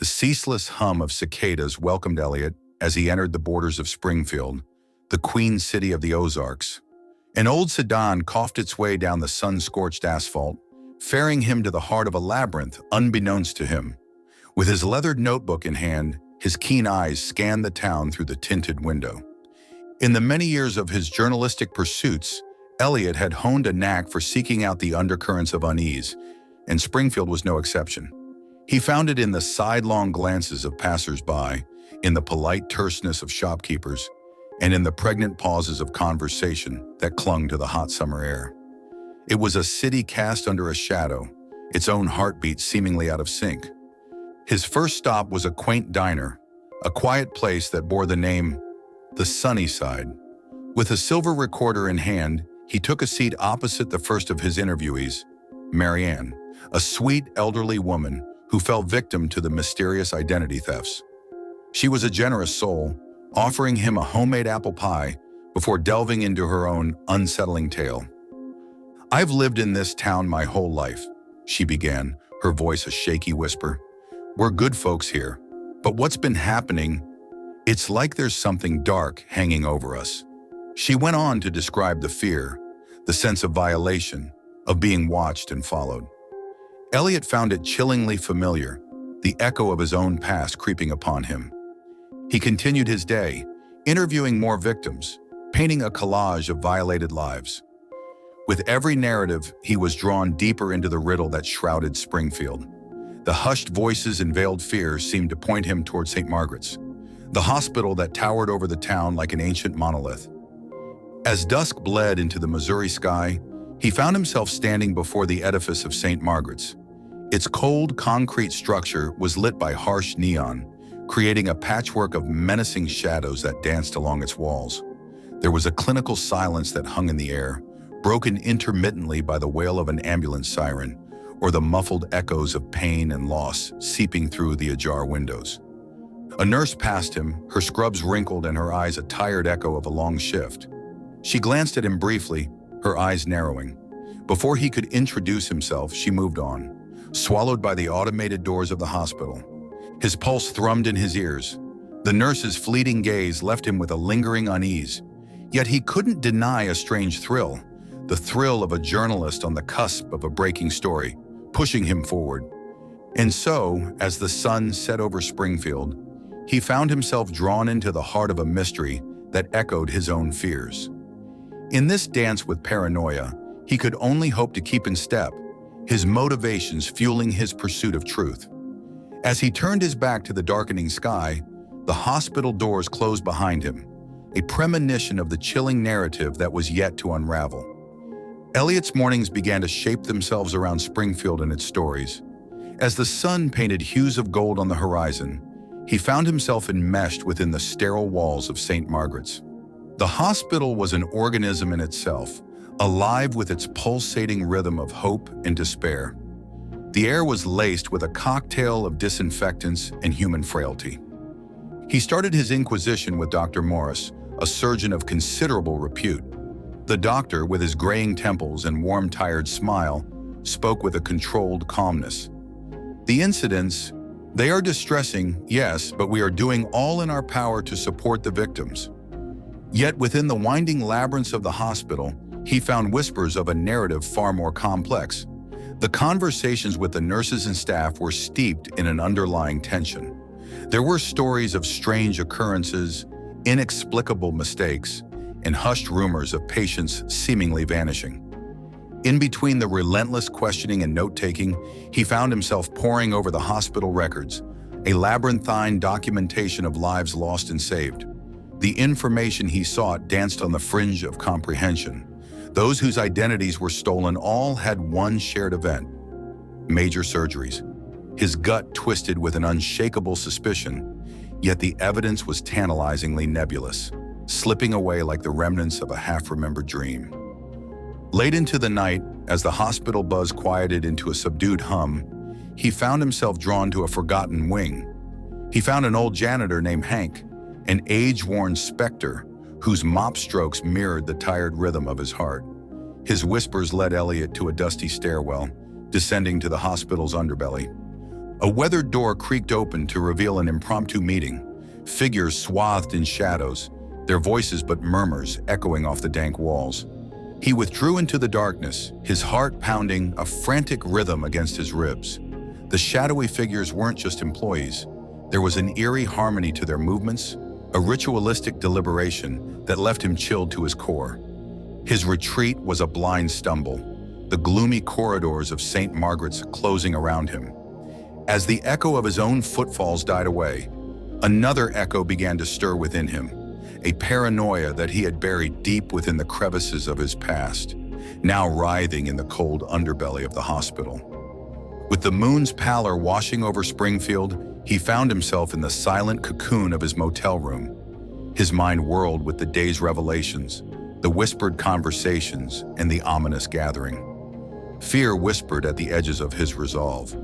The ceaseless hum of cicadas welcomed Elliot as he entered the borders of Springfield, the Queen City of the Ozarks. An old sedan coughed its way down the sun-scorched asphalt, ferrying him to the heart of a labyrinth unbeknownst to him. With his leathered notebook in hand, his keen eyes scanned the town through the tinted window. In the many years of his journalistic pursuits, Elliot had honed a knack for seeking out the undercurrents of unease, and Springfield was no exception. He found it in the sidelong glances of passers-by, in the polite terseness of shopkeepers, and in the pregnant pauses of conversation that clung to the hot summer air. It was a city cast under a shadow, its own heartbeat seemingly out of sync. His first stop was a quaint diner, a quiet place that bore the name The Sunny Side. With a silver recorder in hand, he took a seat opposite the first of his interviewees, Marianne, a sweet elderly woman who fell victim to the mysterious identity thefts. She was a generous soul, offering him a homemade apple pie before delving into her own unsettling tale. "I've lived in this town my whole life," she began, her voice a shaky whisper. "We're good folks here, but what's been happening, it's like there's something dark hanging over us." She went on to describe the fear, the sense of violation, of being watched and followed. Elliot found it chillingly familiar, the echo of his own past creeping upon him. He continued his day, interviewing more victims, painting a collage of violated lives. With every narrative, he was drawn deeper into the riddle that shrouded Springfield. The hushed voices and veiled fears seemed to point him toward St. Margaret's, the hospital that towered over the town like an ancient monolith. As dusk bled into the Missouri sky, he found himself standing before the edifice of St. Margaret's. Its cold, concrete structure was lit by harsh neon, creating a patchwork of menacing shadows that danced along its walls. There was a clinical silence that hung in the air, broken intermittently by the wail of an ambulance siren, or the muffled echoes of pain and loss seeping through the ajar windows. A nurse passed him, her scrubs wrinkled and her eyes a tired echo of a long shift. She glanced at him briefly, her eyes narrowing. Before he could introduce himself, she moved on, swallowed by the automated doors of the hospital. His pulse thrummed in his ears. The nurse's fleeting gaze left him with a lingering unease, yet he couldn't deny a strange thrill, the thrill of a journalist on the cusp of a breaking story, pushing him forward. And so, as the sun set over Springfield, he found himself drawn into the heart of a mystery that echoed his own fears. In this dance with paranoia, he could only hope to keep in step, his motivations fueling his pursuit of truth. As he turned his back to the darkening sky, the hospital doors closed behind him, a premonition of the chilling narrative that was yet to unravel. Elliot's mornings began to shape themselves around Springfield and its stories. As the sun painted hues of gold on the horizon, he found himself enmeshed within the sterile walls of St. Margaret's. The hospital was an organism in itself, alive with its pulsating rhythm of hope and despair. The air was laced with a cocktail of disinfectants and human frailty. He started his inquisition with Dr. Morris, a surgeon of considerable repute. The doctor, with his graying temples and warm, tired smile, spoke with a controlled calmness. "The incidents, they are distressing, yes, but we are doing all in our power to support the victims." Yet within the winding labyrinths of the hospital, he found whispers of a narrative far more complex. The conversations with the nurses and staff were steeped in an underlying tension. There were stories of strange occurrences, inexplicable mistakes, and hushed rumors of patients seemingly vanishing. In between the relentless questioning and note-taking, he found himself poring over the hospital records, a labyrinthine documentation of lives lost and saved. The information he sought danced on the fringe of comprehension. Those whose identities were stolen all had one shared event: major surgeries. His gut twisted with an unshakable suspicion, yet the evidence was tantalizingly nebulous, slipping away like the remnants of a half-remembered dream. Late into the night, as the hospital buzz quieted into a subdued hum, he found himself drawn to a forgotten wing. He found an old janitor named Hank, an age-worn specter whose mop strokes mirrored the tired rhythm of his heart. His whispers led Elliot to a dusty stairwell, descending to the hospital's underbelly. A weathered door creaked open to reveal an impromptu meeting, figures swathed in shadows, their voices but murmurs echoing off the dank walls. He withdrew into the darkness, his heart pounding a frantic rhythm against his ribs. The shadowy figures weren't just employees. There was an eerie harmony to their movements, a ritualistic deliberation that left him chilled to his core. His retreat was a blind stumble, the gloomy corridors of St. Margaret's closing around him. As the echo of his own footfalls died away, another echo began to stir within him, a paranoia that he had buried deep within the crevices of his past, now writhing in the cold underbelly of the hospital. With the moon's pallor washing over Springfield, he found himself in the silent cocoon of his motel room. His mind whirled with the day's revelations, the whispered conversations, and the ominous gathering. Fear whispered at the edges of his resolve.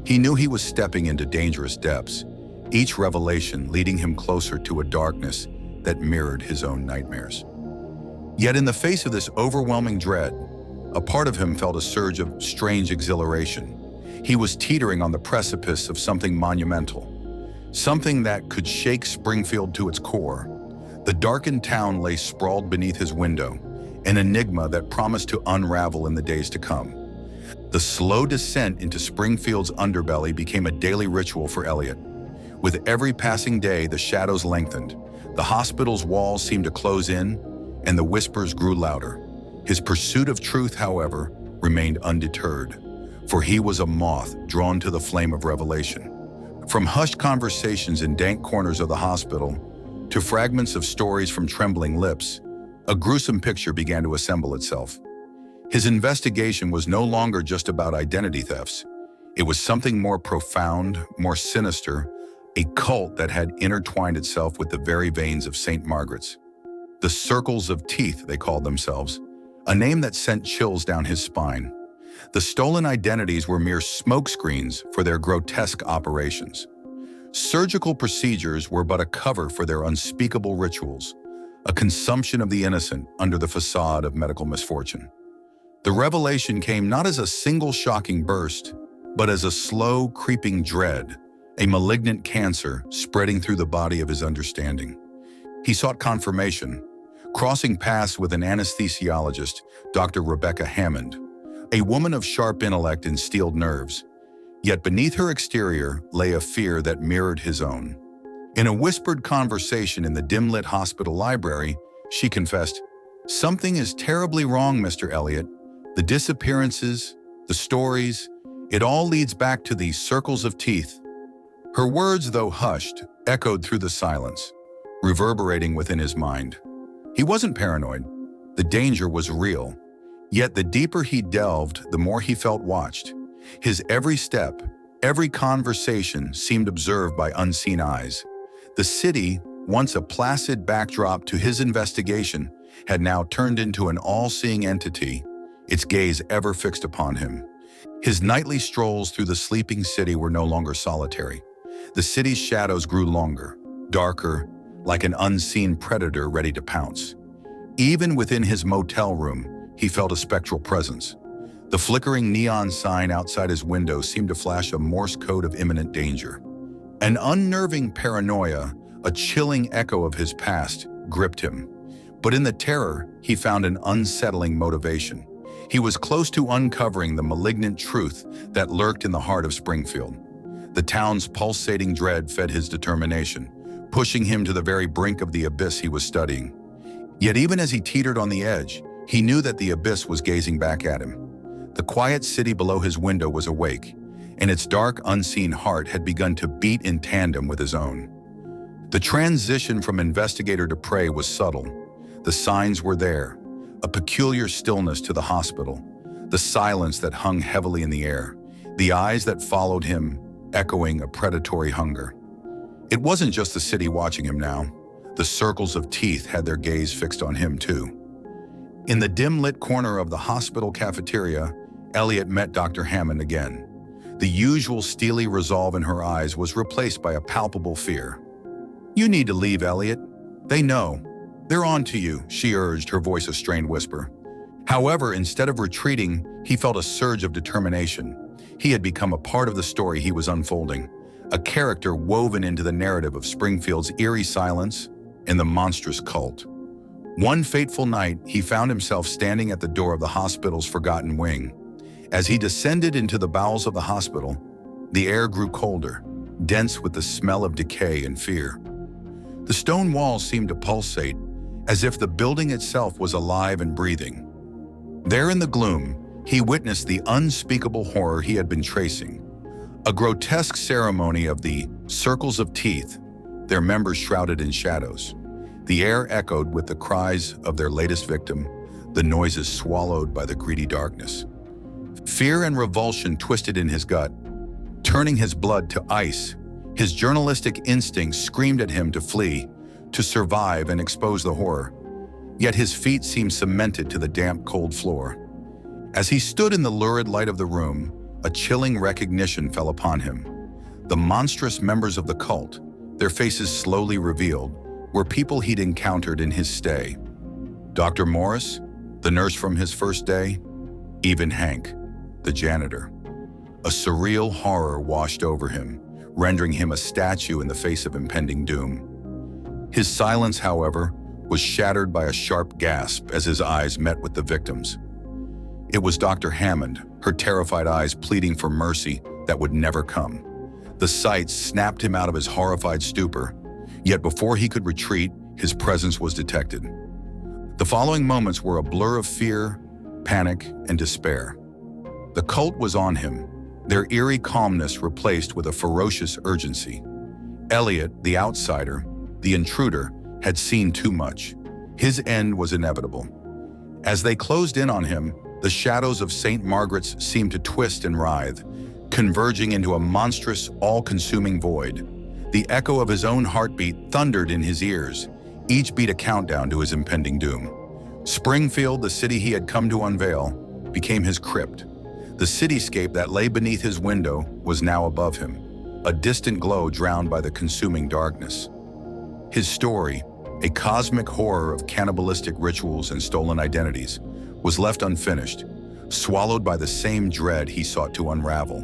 He knew he was stepping into dangerous depths, each revelation leading him closer to a darkness that mirrored his own nightmares. Yet in the face of this overwhelming dread, a part of him felt a surge of strange exhilaration. He was teetering on the precipice of something monumental, something that could shake Springfield to its core. The darkened town lay sprawled beneath his window, an enigma that promised to unravel in the days to come. The slow descent into Springfield's underbelly became a daily ritual for Elliot. With every passing day, the shadows lengthened, the hospital's walls seemed to close in, and the whispers grew louder. His pursuit of truth, however, remained undeterred, for he was a moth drawn to the flame of revelation. From hushed conversations in dank corners of the hospital to fragments of stories from trembling lips, a gruesome picture began to assemble itself. His investigation was no longer just about identity thefts. It was something more profound, more sinister, a cult that had intertwined itself with the very veins of St. Margaret's. The Circles of Teeth, they called themselves, a name that sent chills down his spine. The stolen identities were mere smokescreens for their grotesque operations. Surgical procedures were but a cover for their unspeakable rituals, a consumption of the innocent under the facade of medical misfortune. The revelation came not as a single shocking burst, but as a slow, creeping dread, a malignant cancer spreading through the body of his understanding. He sought confirmation, crossing paths with an anesthesiologist, Dr. Rebecca Hammond, a woman of sharp intellect and steeled nerves. Yet beneath her exterior lay a fear that mirrored his own. In a whispered conversation in the dim-lit hospital library, she confessed, "Something is terribly wrong, Mr. Elliot. The disappearances, the stories, it all leads back to these circles of teeth." Her words, though hushed, echoed through the silence, reverberating within his mind. He wasn't paranoid. The danger was real. Yet the deeper he delved, the more he felt watched. His every step, every conversation seemed observed by unseen eyes. The city, once a placid backdrop to his investigation, had now turned into an all-seeing entity, its gaze ever fixed upon him. His nightly strolls through the sleeping city were no longer solitary. The city's shadows grew longer, darker, like an unseen predator ready to pounce. Even within his motel room, he felt a spectral presence. The flickering neon sign outside his window seemed to flash a Morse code of imminent danger. An unnerving paranoia, a chilling echo of his past, gripped him. But in the terror, he found an unsettling motivation. He was close to uncovering the malignant truth that lurked in the heart of Springfield. The town's pulsating dread fed his determination, pushing him to the very brink of the abyss he was studying. Yet even as he teetered on the edge, he knew that the abyss was gazing back at him. The quiet city below his window was awake, and its dark, unseen heart had begun to beat in tandem with his own. The transition from investigator to prey was subtle. The signs were there, a peculiar stillness to the hospital, the silence that hung heavily in the air, the eyes that followed him, echoing a predatory hunger. It wasn't just the city watching him now. The circles of teeth had their gaze fixed on him too. In the dim-lit corner of the hospital cafeteria, Elliot met Dr. Hammond again. The usual steely resolve in her eyes was replaced by a palpable fear. "You need to leave, Elliot. They know. They're on to you," she urged, her voice a strained whisper. However, instead of retreating, he felt a surge of determination. He had become a part of the story he was unfolding, a character woven into the narrative of Springfield's eerie silence and the monstrous cult. One fateful night, he found himself standing at the door of the hospital's forgotten wing. As he descended into the bowels of the hospital, the air grew colder, dense with the smell of decay and fear. The stone walls seemed to pulsate, as if the building itself was alive and breathing. There in the gloom, he witnessed the unspeakable horror he had been tracing. A grotesque ceremony of the circles of teeth, their members shrouded in shadows. The air echoed with the cries of their latest victim, the noises swallowed by the greedy darkness. Fear and revulsion twisted in his gut, turning his blood to ice. His journalistic instincts screamed at him to flee, to survive and expose the horror. Yet his feet seemed cemented to the damp, cold floor. As he stood in the lurid light of the room, a chilling recognition fell upon him. The monstrous members of the cult, their faces slowly revealed, were people he'd encountered in his stay. Dr. Morris, the nurse from his first day, even Hank, the janitor. A surreal horror washed over him, rendering him a statue in the face of impending doom. His silence, however, was shattered by a sharp gasp as his eyes met with the victims. It was Dr. Hammond, her terrified eyes pleading for mercy that would never come. The sight snapped him out of his horrified stupor, yet before he could retreat, his presence was detected. The following moments were a blur of fear, panic, and despair. The cult was on him, their eerie calmness replaced with a ferocious urgency. Elliot, the outsider, the intruder, had seen too much. His end was inevitable. As they closed in on him, the shadows of St. Margaret's seemed to twist and writhe, converging into a monstrous, all-consuming void. The echo of his own heartbeat thundered in his ears, each beat a countdown to his impending doom. Springfield, the city he had come to unveil, became his crypt. The cityscape that lay beneath his window was now above him, a distant glow drowned by the consuming darkness. His story, a cosmic horror of cannibalistic rituals and stolen identities, was left unfinished, swallowed by the same dread he sought to unravel.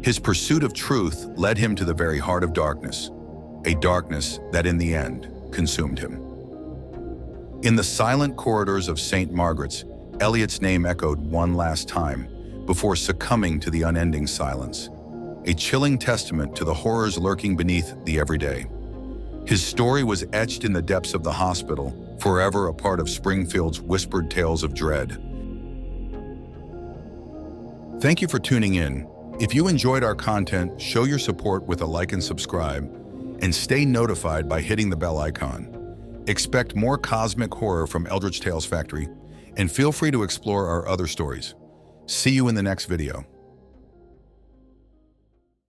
His pursuit of truth led him to the very heart of darkness, a darkness that in the end consumed him. In the silent corridors of St. Margaret's, Elliot's name echoed one last time before succumbing to the unending silence, a chilling testament to the horrors lurking beneath the everyday. His story was etched in the depths of the hospital, forever a part of Springfield's whispered tales of dread. Thank you for tuning in. If you enjoyed our content, show your support with a like and subscribe, and stay notified by hitting the bell icon. Expect more cosmic horror from Eldritch Tales Factory, and feel free to explore our other stories. See you in the next video.